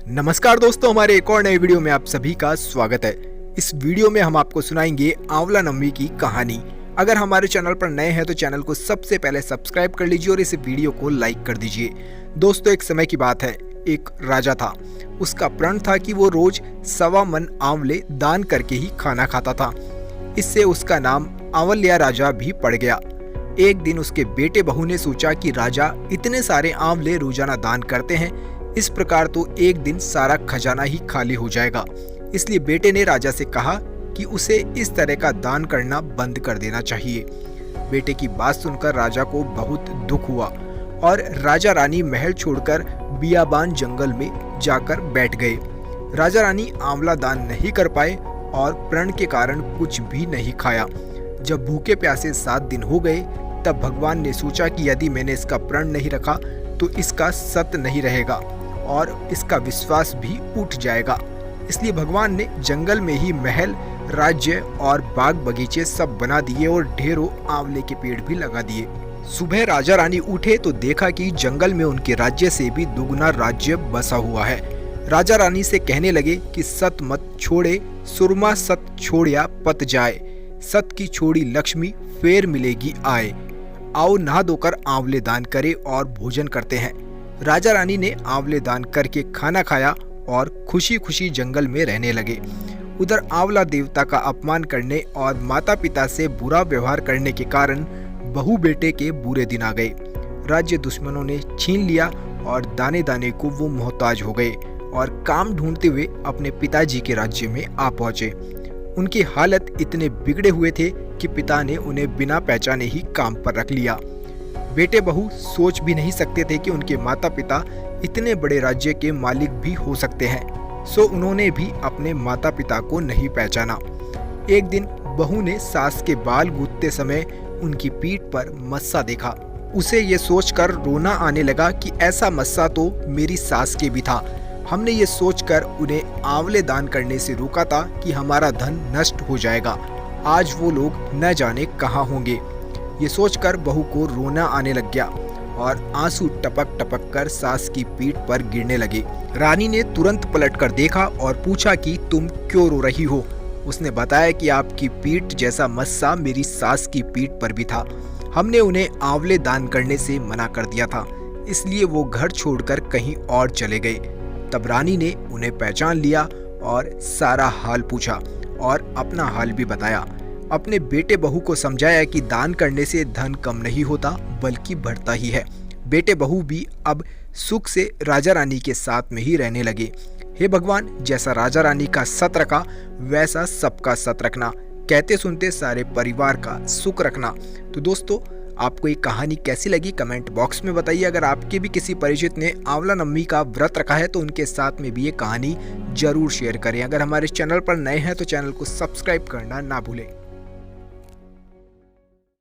नमस्कार दोस्तों, हमारे एक और नए वीडियो में आप सभी का स्वागत है। इस वीडियो में हम आपको सुनाएंगे आंवला नवमी की कहानी। अगर हमारे चैनल पर नए हैं तो चैनल को सबसे पहले सब्सक्राइब कर लीजिए और इस वीडियो को लाइक कर दीजिए। दोस्तों, एक समय की बात है, एक राजा था। उसका प्रण था कि वो रोज 1.25 मन आंवले दान करके ही खाना खाता था। इससे उसका नाम आंवल्या राजा भी पड़ गया। एक दिन उसके बेटे बहू ने सोचा कि राजा इतने सारे आंवले रोजाना दान करते हैं, इस प्रकार तो एक दिन सारा खजाना ही खाली हो जाएगा। इसलिए बेटे ने राजा से कहा कि उसे इस तरह का दान करना बंद कर देना चाहिए। बेटे की बात सुनकर राजा को बहुत दुख हुआ और राजा रानी महल छोड़कर बियाबान जंगल में जाकर बैठ गए। राजा रानी आंवला दान नहीं कर पाए और प्रण के कारण कुछ भी नहीं खाया। जब भूखे प्यासे 7 दिन हो गए तब भगवान ने सोचा कि यदि मैंने इसका प्रण नहीं रखा तो इसका सत्य नहीं रहेगा और इसका विश्वास भी उठ जाएगा। इसलिए भगवान ने जंगल में ही महल, राज्य और बाग बगीचे सब बना दिए और ढेरों आंवले के पेड़ भी लगा दिए। सुबह राजा रानी उठे तो देखा कि जंगल में उनके राज्य से भी दुगना राज्य बसा हुआ है। राजा रानी से कहने लगे कि सत मत छोड़े सुरमा सत छोड़िया पत जाए, सत की छोड़ी लक्ष्मी फेर मिलेगी आए। आओ नहा धोकर आंवले दान करें और भोजन करते हैं। राजा रानी ने आंवले दान करके खाना खाया और खुशी खुशी जंगल में रहने लगे। उधर आंवला देवता का अपमान करने और माता पिता से बुरा व्यवहार करने के कारण बहू बेटे के बुरे दिन आ गए। राज्य दुश्मनों ने छीन लिया और दाने दाने को वो मोहताज हो गए और काम ढूंढते हुए अपने पिताजी के राज्य में आ पहुंचे। उनकी हालत इतने बिगड़े हुए थे कि पिता ने उन्हें बिना पहचाने ही काम पर रख लिया। बेटे बहू सोच भी नहीं सकते थे कि उनके माता पिता इतने बड़े राज्य के मालिक भी हो सकते हैं, सो उन्होंने भी अपने माता पिता को नहीं पहचाना। एक दिन बहू ने सास के बाल गूंथते समय उनकी पीठ पर मस्सा देखा। उसे ये सोचकर रोना आने लगा कि ऐसा मस्सा तो मेरी सास के भी था। हमने ये सोचकर उन्हें आंवले दान करने से रोका था कि हमारा धन नष्ट हो जाएगा। आज वो लोग न जाने कहाँ होंगे। ये सोचकर बहू को रोना आने लग गया और आंसू टपक टपक कर सास की पीठ पर गिरने लगे। रानी ने तुरंत पलटकर देखा और पूछा कि तुम क्यों रो रही हो। उसने बताया कि आपकी पीठ जैसा मस्सा मेरी सास की पीठ पर भी था। हमने उन्हें आंवले दान करने से मना कर दिया था, इसलिए वो घर छोड़कर कहीं और चले गए। तब रानी ने उन्हें पहचान लिया और सारा हाल पूछा और अपना हाल भी बताया। अपने बेटे बहू को समझाया कि दान करने से धन कम नहीं होता बल्कि बढ़ता ही है। बेटे बहू भी अब सुख से राजा रानी के साथ में ही रहने लगे। हे भगवान, जैसा राजा रानी का सत रखा वैसा सबका सत रखना, कहते सुनते सारे परिवार का सुख रखना। तो दोस्तों, आपको ये कहानी कैसी लगी कमेंट बॉक्स में बताइए। अगर आपके भी किसी परिचित ने आंवला नवमी का व्रत रखा है तो उनके साथ में भी ये कहानी जरूर शेयर करें। अगर हमारे चैनल पर नए हैं तो चैनल को सब्सक्राइब करना ना भूलें।